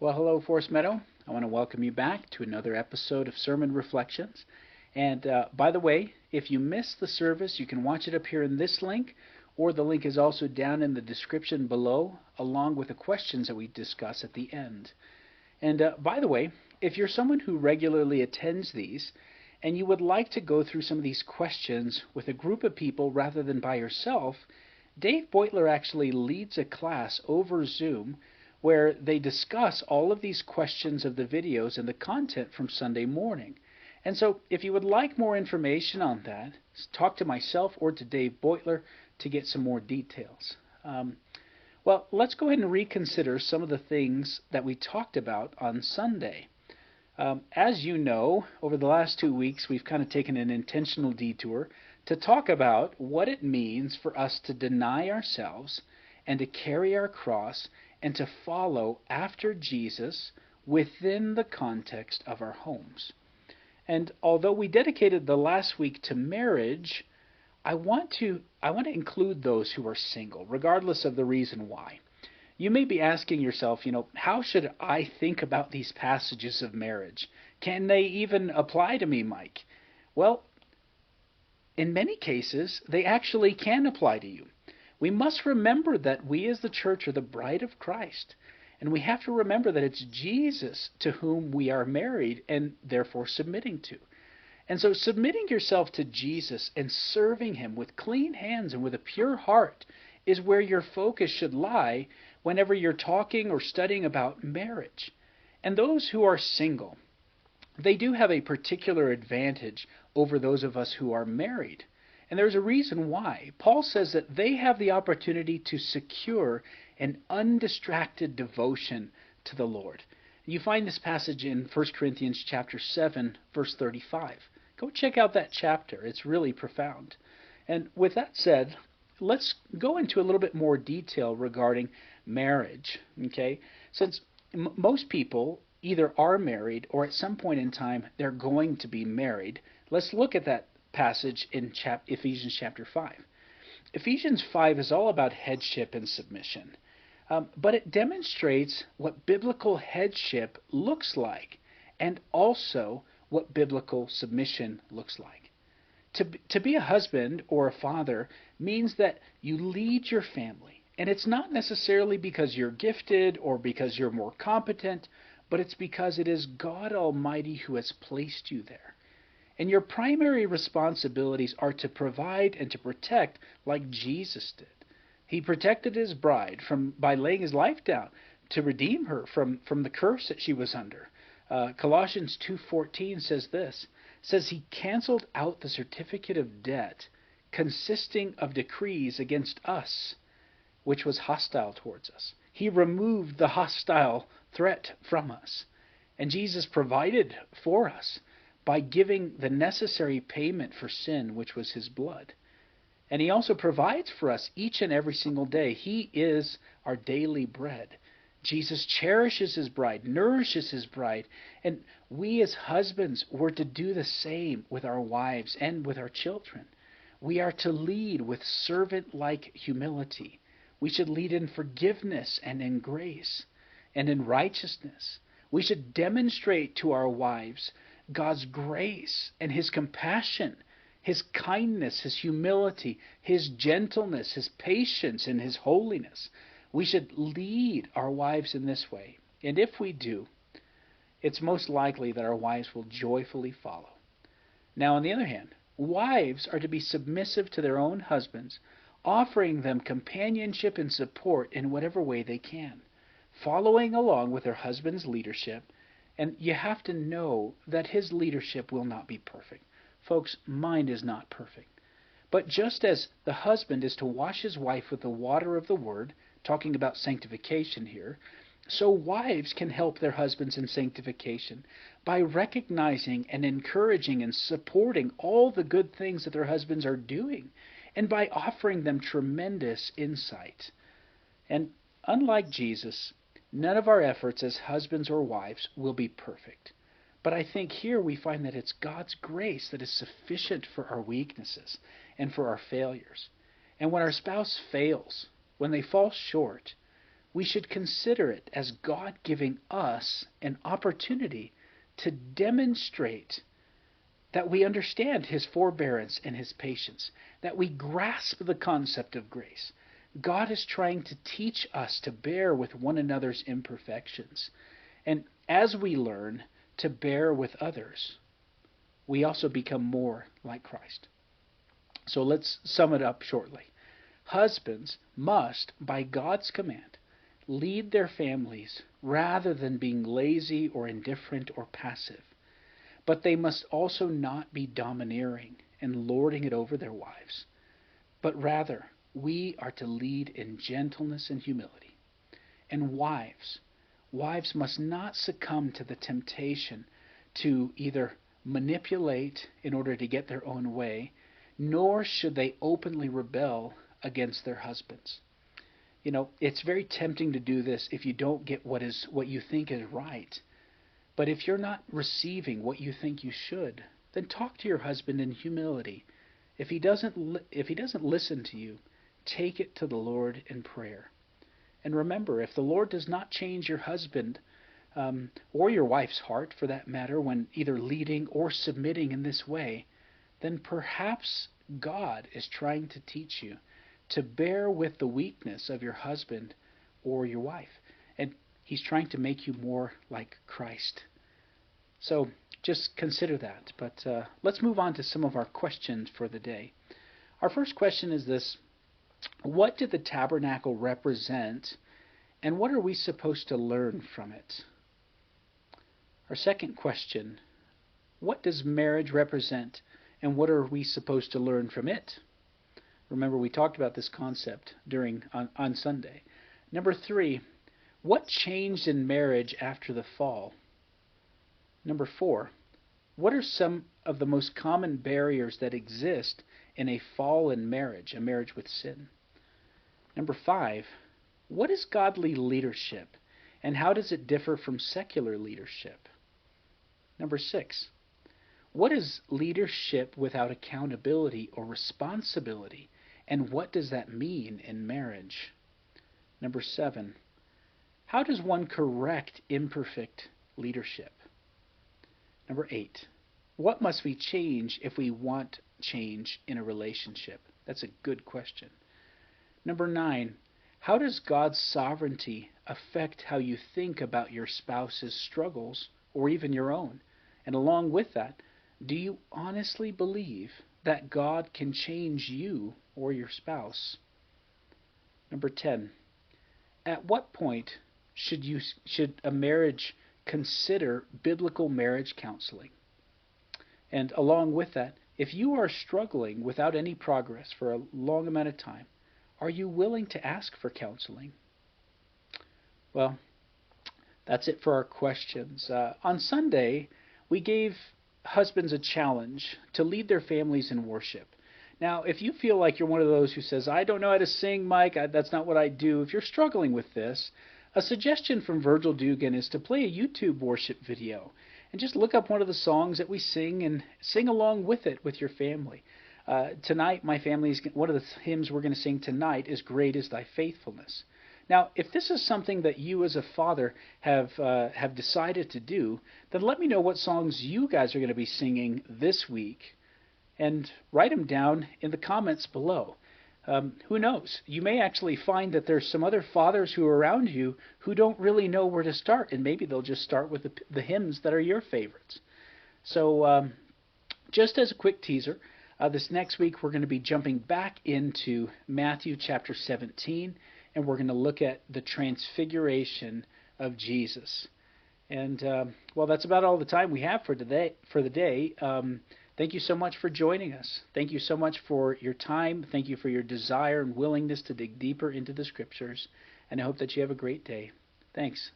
Well, hello, Forest Meadow. I want to welcome you back to another episode of Sermon Reflections. And by the way, if you missed the service, you can watch it up here in this link, or the link is also down in the description below, along with the questions that we discuss at the end. And by the way, if you're someone who regularly attends these, and you would like to go through some of these questions with a group of people rather than by yourself, Dave Beutler actually leads a class over Zoom where they discuss all of these questions of the videos and the content from Sunday morning. And so if you would like more information on that, talk to myself or to Dave Beutler to get some more details. Well, let's go ahead and reconsider some of the things that we talked about on Sunday. As you know, over the last 2 weeks, we've kind of taken an intentional detour to talk about what it means for us to deny ourselves and to carry our cross and to follow after Jesus within the context of our homes. And although we dedicated the last week to marriage, I want to include those who are single, regardless of the reason why. You may be asking yourself, how should I think about these passages of marriage? Can they even apply to me, Mike? Well, in many cases, they actually can apply to you. We must remember that we as the church are the bride of Christ, and we have to remember that it's Jesus to whom we are married and therefore submitting to. And so submitting yourself to Jesus and serving Him with clean hands and with a pure heart is where your focus should lie whenever you're talking or studying about marriage. And those who are single, they do have a particular advantage over those of us who are married. And there's a reason why. Paul says that they have the opportunity to secure an undistracted devotion to the Lord. You find this passage in 1 Corinthians chapter 7, verse 35. Go check out that chapter. It's really profound. And with that said, let's go into a little bit more detail regarding marriage. Okay? Since most people either are married or at some point in time they're going to be married, let's look at that passage in Ephesians chapter 5. Ephesians 5 is all about headship and submission, but it demonstrates what biblical headship looks like and also what biblical submission looks like. To be a husband or a father means that you lead your family, and it's not necessarily because you're gifted or because you're more competent, but it's because it is God Almighty who has placed you there. And your primary responsibilities are to provide and to protect like Jesus did. He protected his bride by laying his life down to redeem her from the curse that she was under. Colossians 2:14 says this, says he canceled out the certificate of debt consisting of decrees against us, which was hostile towards us. He removed the hostile threat from us. And Jesus provided for us by giving the necessary payment for sin, which was his blood. And he also provides for us each and every single day. He is our daily bread. Jesus cherishes his bride, nourishes his bride, and we as husbands were to do the same with our wives and with our children. We are to lead with servant-like humility. We should lead in forgiveness and in grace and in righteousness. We should demonstrate to our wives God's grace and his compassion, his kindness, his humility, his gentleness, his patience, and his holiness. We should lead our wives in this way. And if we do, it's most likely that our wives will joyfully follow. Now, on the other hand, wives are to be submissive to their own husbands, offering them companionship and support in whatever way they can, following along with their husband's leadership. And you have to know that his leadership will not be perfect. Folks, mine is not perfect. But just as the husband is to wash his wife with the water of the word, talking about sanctification here, so wives can help their husbands in sanctification by recognizing and encouraging and supporting all the good things that their husbands are doing, and by offering them tremendous insight. And unlike Jesus, none of our efforts as husbands or wives will be perfect. But I think here we find that it's God's grace that is sufficient for our weaknesses and for our failures. And when our spouse fails, when they fall short, we should consider it as God giving us an opportunity to demonstrate that we understand his forbearance and his patience, that we grasp the concept of grace. God is trying to teach us to bear with one another's imperfections. And as we learn to bear with others, we also become more like Christ. So let's sum it up shortly. Husbands must, by God's command, lead their families rather than being lazy or indifferent or passive. But they must also not be domineering and lording it over their wives. But rather, we are to lead in gentleness and humility. And wives must not succumb to the temptation to either manipulate in order to get their own way, nor should they openly rebel against their husbands. You know, it's very tempting to do this if you don't get what you think is right. But if you're not receiving what you think you should, then talk to your husband in humility. If he doesn't listen to you, take it to the Lord in prayer. And remember, if the Lord does not change your husband or your wife's heart, for that matter, when either leading or submitting in this way, then perhaps God is trying to teach you to bear with the weakness of your husband or your wife. And he's trying to make you more like Christ. So just consider that. But let's move on to some of our questions for the day. Our first question is this: what did the tabernacle represent, and what are we supposed to learn from it? Our second question: what does marriage represent, and what are we supposed to learn from it? Remember, we talked about this concept on Sunday. Number 3, what changed in marriage after the fall? Number 4, what are some of the most common barriers that exist in a fallen marriage, a marriage with sin? Number 5, what is godly leadership, and how does it differ from secular leadership? Number 6, what is leadership without accountability or responsibility, and what does that mean in marriage? Number 7, how does one correct imperfect leadership? Number 8, what must we change if we want change in a relationship? That's a good question. Number 9, how does God's sovereignty affect how you think about your spouse's struggles or even your own? And along with that, do you honestly believe that God can change you or your spouse? Number 10, at what point should a marriage consider biblical marriage counseling? And along with that, if you are struggling without any progress for a long amount of time, are you willing to ask for counseling? Well, that's it for our questions. On Sunday, we gave husbands a challenge to lead their families in worship. Now, if you feel like you're one of those who says, I don't know how to sing, Mike, that's not what I do, if you're struggling with this, a suggestion from Virgil Dugan is to play a YouTube worship video and just look up one of the songs that we sing and sing along with it with your family. Tonight, one of the hymns we're going to sing tonight is Great is Thy Faithfulness. Now, if this is something that you as a father have decided to do, then let me know what songs you guys are going to be singing this week, and write them down in the comments below. Who knows? You may actually find that there's some other fathers who are around you who don't really know where to start, and maybe they'll just start with the hymns that are your favorites. So just as a quick teaser, this next week we're going to be jumping back into Matthew chapter 17, and we're going to look at the transfiguration of Jesus. And well, that's about all the time we have for the day. Thank you so much for joining us. Thank you so much for your time. Thank you for your desire and willingness to dig deeper into the Scriptures. And I hope that you have a great day. Thanks.